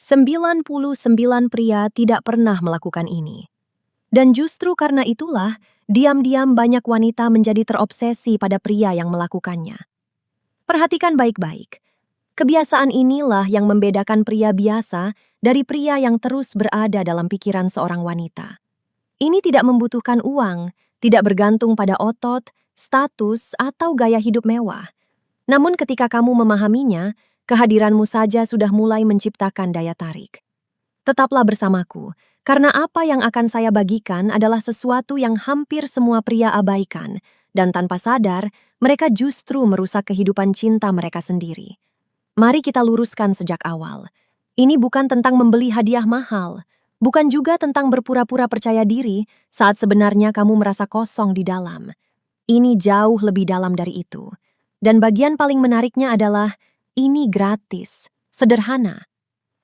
99 pria tidak pernah melakukan ini. Dan justru karena itulah, diam-diam banyak wanita menjadi terobsesi pada pria yang melakukannya. Perhatikan baik-baik. Kebiasaan inilah yang membedakan pria biasa dari pria yang terus berada dalam pikiran seorang wanita. Ini tidak membutuhkan uang, tidak bergantung pada otot, status, atau gaya hidup mewah. Namun ketika kamu memahaminya, kehadiranmu saja sudah mulai menciptakan daya tarik. Tetaplah bersamaku, karena apa yang akan saya bagikan adalah sesuatu yang hampir semua pria abaikan, dan tanpa sadar, mereka justru merusak kehidupan cinta mereka sendiri. Mari kita luruskan sejak awal. Ini bukan tentang membeli hadiah mahal, bukan juga tentang berpura-pura percaya diri saat sebenarnya kamu merasa kosong di dalam. Ini jauh lebih dalam dari itu. Dan bagian paling menariknya adalah, ini gratis, sederhana.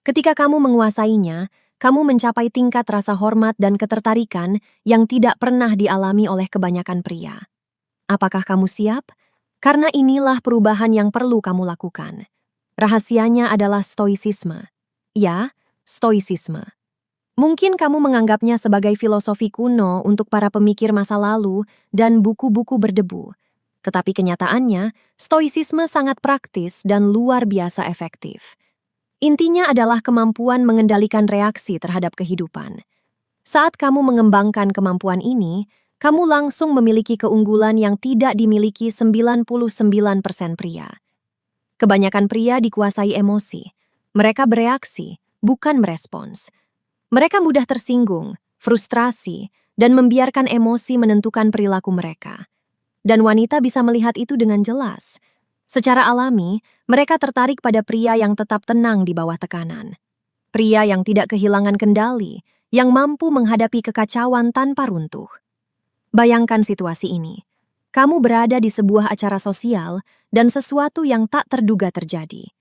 Ketika kamu menguasainya, kamu mencapai tingkat rasa hormat dan ketertarikan yang tidak pernah dialami oleh kebanyakan pria. Apakah kamu siap? Karena inilah perubahan yang perlu kamu lakukan. Rahasianya adalah stoisisme. Ya, stoisisme. Mungkin kamu menganggapnya sebagai filosofi kuno untuk para pemikir masa lalu dan buku-buku berdebu. Tetapi kenyataannya, stoisisme sangat praktis dan luar biasa efektif. Intinya adalah kemampuan mengendalikan reaksi terhadap kehidupan. Saat kamu mengembangkan kemampuan ini, kamu langsung memiliki keunggulan yang tidak dimiliki 99% pria. Kebanyakan pria dikuasai emosi. Mereka bereaksi, bukan merespons. Mereka mudah tersinggung, frustrasi, dan membiarkan emosi menentukan perilaku mereka. Dan wanita bisa melihat itu dengan jelas. Secara alami, mereka tertarik pada pria yang tetap tenang di bawah tekanan. Pria yang tidak kehilangan kendali, yang mampu menghadapi kekacauan tanpa runtuh. Bayangkan situasi ini. Kamu berada di sebuah acara sosial dan sesuatu yang tak terduga terjadi.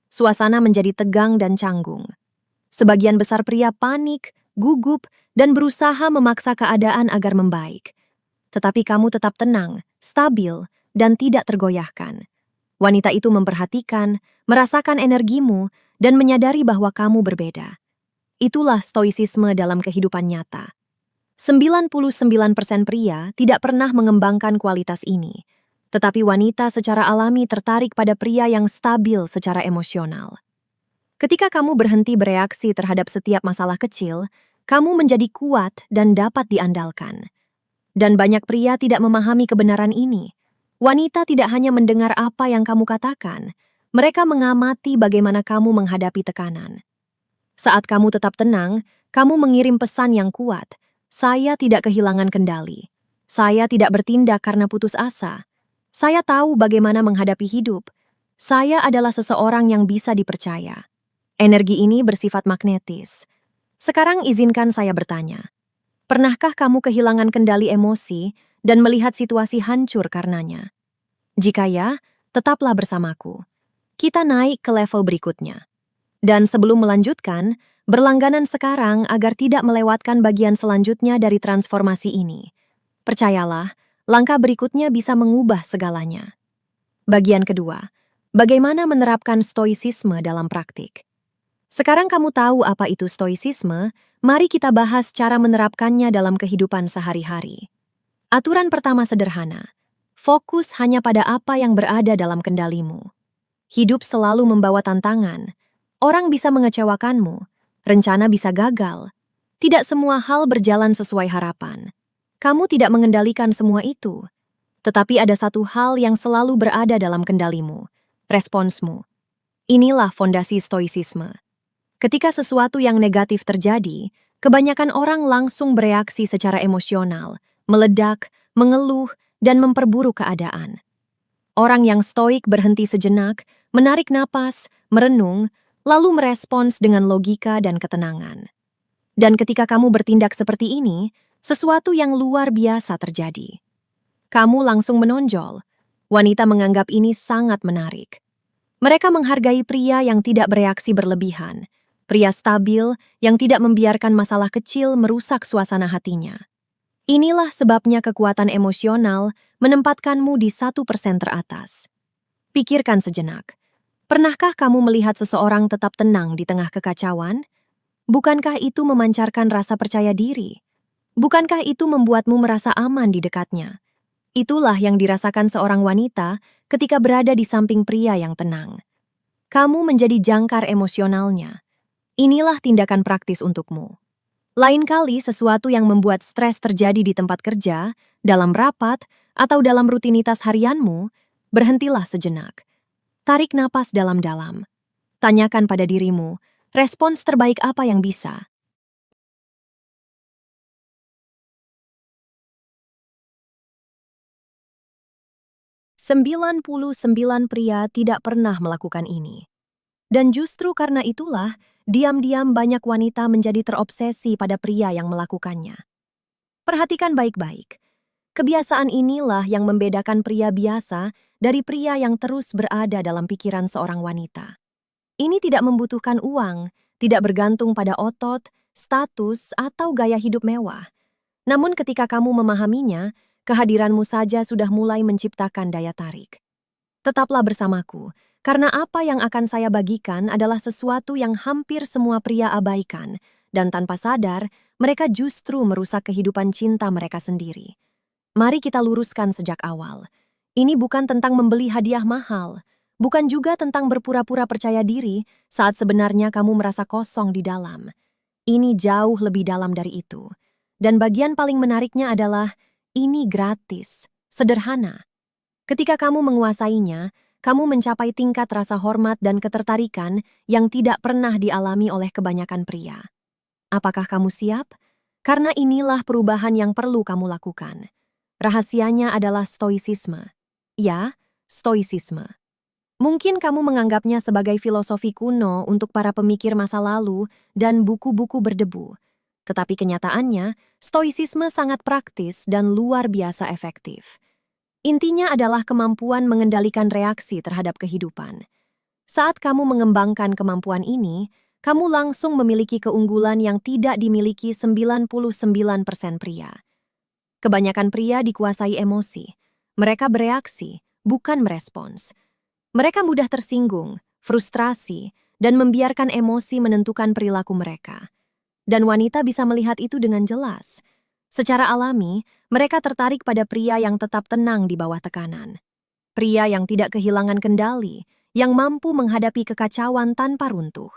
Suasana menjadi tegang dan canggung. Sebagian besar pria panik, gugup, dan berusaha memaksa keadaan agar membaik. Tetapi kamu tetap tenang, stabil, dan tidak tergoyahkan. Wanita itu memperhatikan, merasakan energimu, dan menyadari bahwa kamu berbeda. Itulah stoisisme dalam kehidupan nyata. 99% pria tidak pernah mengembangkan kualitas ini, tetapi wanita secara alami tertarik pada pria yang stabil secara emosional. Ketika kamu berhenti bereaksi terhadap setiap masalah kecil, kamu menjadi kuat dan dapat diandalkan. Dan banyak pria tidak memahami kebenaran ini. Wanita tidak hanya mendengar apa yang kamu katakan, mereka mengamati bagaimana kamu menghadapi tekanan. Saat kamu tetap tenang, kamu mengirim pesan yang kuat. Saya tidak kehilangan kendali. Saya tidak bertindak karena putus asa. Saya tahu bagaimana menghadapi hidup. Saya adalah seseorang yang bisa dipercaya. Energi ini bersifat magnetis. Sekarang izinkan saya bertanya. Pernahkah kamu kehilangan kendali emosi dan melihat situasi hancur karenanya? Jika ya, tetaplah bersamaku. Kita naik ke level berikutnya. Dan sebelum melanjutkan, berlangganan sekarang agar tidak melewatkan bagian selanjutnya dari transformasi ini. Percayalah, langkah berikutnya bisa mengubah segalanya. Bagian kedua, bagaimana menerapkan stoisisme dalam praktik. Sekarang kamu tahu apa itu stoisisme, mari kita bahas cara menerapkannya dalam kehidupan sehari-hari. Aturan pertama sederhana, fokus hanya pada apa yang berada dalam kendalimu. Hidup selalu membawa tantangan, orang bisa mengecewakanmu, rencana bisa gagal. Tidak semua hal berjalan sesuai harapan. Kamu tidak mengendalikan semua itu. Tetapi ada satu hal yang selalu berada dalam kendalimu, responsmu. Inilah fondasi stoisisme. Ketika sesuatu yang negatif terjadi, kebanyakan orang langsung bereaksi secara emosional, meledak, mengeluh, dan memperburuk keadaan. Orang yang stoik berhenti sejenak, menarik napas, merenung, lalu merespons dengan logika dan ketenangan. Dan ketika kamu bertindak seperti ini, sesuatu yang luar biasa terjadi. Kamu langsung menonjol. Wanita menganggap ini sangat menarik. Mereka menghargai pria yang tidak bereaksi berlebihan, pria stabil yang tidak membiarkan masalah kecil merusak suasana hatinya. Inilah sebabnya kekuatan emosional menempatkanmu di 1% teratas. Pikirkan sejenak. Pernahkah kamu melihat seseorang tetap tenang di tengah kekacauan? Bukankah itu memancarkan rasa percaya diri? Bukankah itu membuatmu merasa aman di dekatnya? Itulah yang dirasakan seorang wanita ketika berada di samping pria yang tenang. Kamu menjadi jangkar emosionalnya. Inilah tindakan praktis untukmu. Lain kali sesuatu yang membuat stres terjadi di tempat kerja, dalam rapat, atau dalam rutinitas harianmu, berhentilah sejenak. Tarik napas dalam-dalam. Tanyakan pada dirimu, respons terbaik apa yang bisa? 99 pria tidak pernah melakukan ini. Dan justru karena itulah, diam-diam banyak wanita menjadi terobsesi pada pria yang melakukannya. Perhatikan baik-baik. Kebiasaan inilah yang membedakan pria biasa dari pria yang terus berada dalam pikiran seorang wanita. Ini tidak membutuhkan uang, tidak bergantung pada otot, status, atau gaya hidup mewah. Namun ketika kamu memahaminya, kehadiranmu saja sudah mulai menciptakan daya tarik. Tetaplah bersamaku, karena apa yang akan saya bagikan adalah sesuatu yang hampir semua pria abaikan, dan tanpa sadar, mereka justru merusak kehidupan cinta mereka sendiri. Mari kita luruskan sejak awal. Ini bukan tentang membeli hadiah mahal, bukan juga tentang berpura-pura percaya diri saat sebenarnya kamu merasa kosong di dalam. Ini jauh lebih dalam dari itu. Dan bagian paling menariknya adalah, ini gratis, sederhana. Ketika kamu menguasainya, kamu mencapai tingkat rasa hormat dan ketertarikan yang tidak pernah dialami oleh kebanyakan pria. Apakah kamu siap? Karena inilah perubahan yang perlu kamu lakukan. Rahasianya adalah stoisisme. Ya, stoisisme. Mungkin kamu menganggapnya sebagai filosofi kuno untuk para pemikir masa lalu dan buku-buku berdebu. Tetapi kenyataannya, stoisisme sangat praktis dan luar biasa efektif. Intinya adalah kemampuan mengendalikan reaksi terhadap kehidupan. Saat kamu mengembangkan kemampuan ini, kamu langsung memiliki keunggulan yang tidak dimiliki 99% pria. Kebanyakan pria dikuasai emosi. Mereka bereaksi, bukan merespons. Mereka mudah tersinggung, frustrasi, dan membiarkan emosi menentukan perilaku mereka. Dan wanita bisa melihat itu dengan jelas. Secara alami, mereka tertarik pada pria yang tetap tenang di bawah tekanan. Pria yang tidak kehilangan kendali, yang mampu menghadapi kekacauan tanpa runtuh.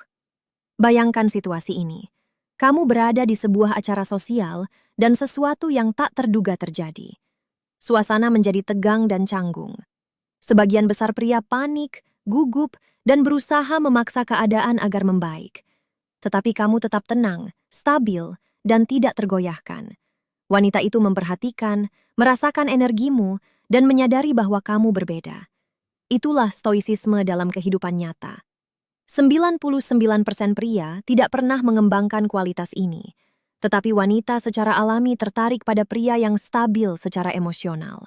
Bayangkan situasi ini. Kamu berada di sebuah acara sosial dan sesuatu yang tak terduga terjadi. Suasana menjadi tegang dan canggung. Sebagian besar pria panik, gugup, dan berusaha memaksa keadaan agar membaik. Tetapi kamu tetap tenang, stabil, dan tidak tergoyahkan. Wanita itu memperhatikan, merasakan energimu, dan menyadari bahwa kamu berbeda. Itulah stoisisme dalam kehidupan nyata. 99% pria tidak pernah mengembangkan kualitas ini, tetapi wanita secara alami tertarik pada pria yang stabil secara emosional.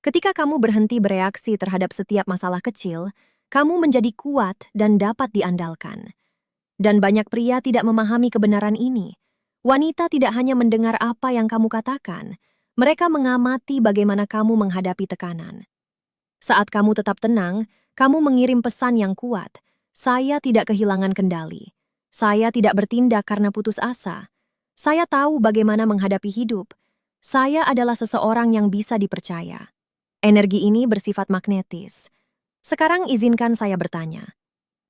Ketika kamu berhenti bereaksi terhadap setiap masalah kecil, kamu menjadi kuat dan dapat diandalkan. Dan banyak pria tidak memahami kebenaran ini. Wanita tidak hanya mendengar apa yang kamu katakan, mereka mengamati bagaimana kamu menghadapi tekanan. Saat kamu tetap tenang, kamu mengirim pesan yang kuat. Saya tidak kehilangan kendali. Saya tidak bertindak karena putus asa. Saya tahu bagaimana menghadapi hidup. Saya adalah seseorang yang bisa dipercaya. Energi ini bersifat magnetis. Sekarang izinkan saya bertanya.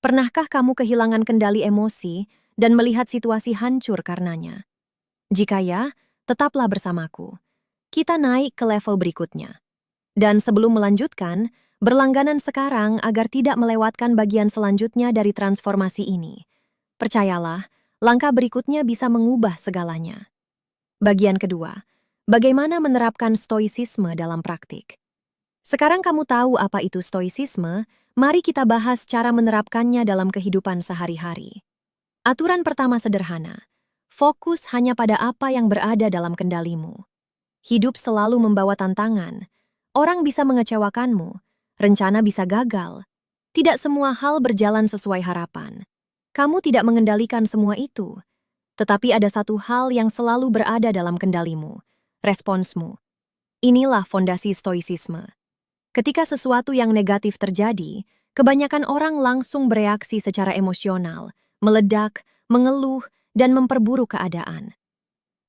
Pernahkah kamu kehilangan kendali emosi dan melihat situasi hancur karenanya? Jika ya, tetaplah bersamaku. Kita naik ke level berikutnya. Dan sebelum melanjutkan, berlangganan sekarang agar tidak melewatkan bagian selanjutnya dari transformasi ini. Percayalah, langkah berikutnya bisa mengubah segalanya. Bagian kedua, bagaimana menerapkan stoisisme dalam praktik. Sekarang kamu tahu apa itu stoisisme, mari kita bahas cara menerapkannya dalam kehidupan sehari-hari. Aturan pertama sederhana, fokus hanya pada apa yang berada dalam kendalimu. Hidup selalu membawa tantangan, orang bisa mengecewakanmu, rencana bisa gagal. Tidak semua hal berjalan sesuai harapan. Kamu tidak mengendalikan semua itu, tetapi ada satu hal yang selalu berada dalam kendalimu, responsmu. Inilah fondasi stoisisme. Ketika sesuatu yang negatif terjadi, Kebanyakan orang langsung bereaksi secara emosional, meledak, mengeluh, dan memperburuk keadaan.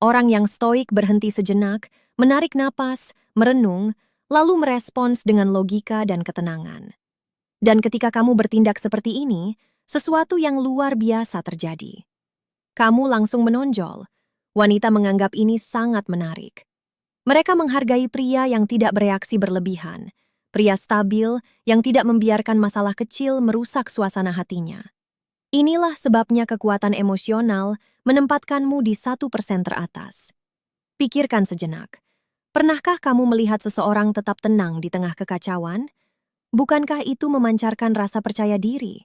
Orang yang stoik berhenti sejenak, menarik napas, merenung, lalu merespons dengan logika dan ketenangan. Dan ketika kamu bertindak seperti ini, sesuatu yang luar biasa terjadi. Kamu langsung menonjol. Wanita menganggap ini sangat menarik. Mereka menghargai pria yang tidak bereaksi berlebihan, pria stabil yang tidak membiarkan masalah kecil merusak suasana hatinya. Inilah sebabnya kekuatan emosional menempatkanmu di 1% teratas. Pikirkan sejenak. Pernahkah kamu melihat seseorang tetap tenang di tengah kekacauan? Bukankah itu memancarkan rasa percaya diri?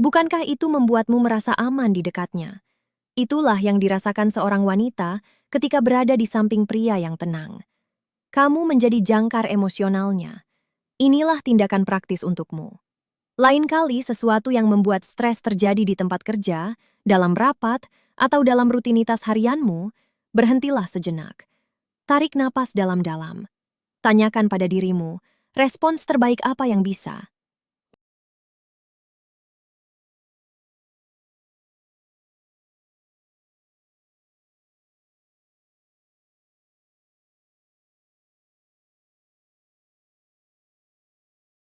Bukankah itu membuatmu merasa aman di dekatnya? Itulah yang dirasakan seorang wanita ketika berada di samping pria yang tenang. Kamu menjadi jangkar emosionalnya. Inilah tindakan praktis untukmu. Lain kali sesuatu yang membuat stres terjadi di tempat kerja, dalam rapat, atau dalam rutinitas harianmu, berhentilah sejenak. Tarik napas dalam-dalam. Tanyakan pada dirimu, respons terbaik apa yang bisa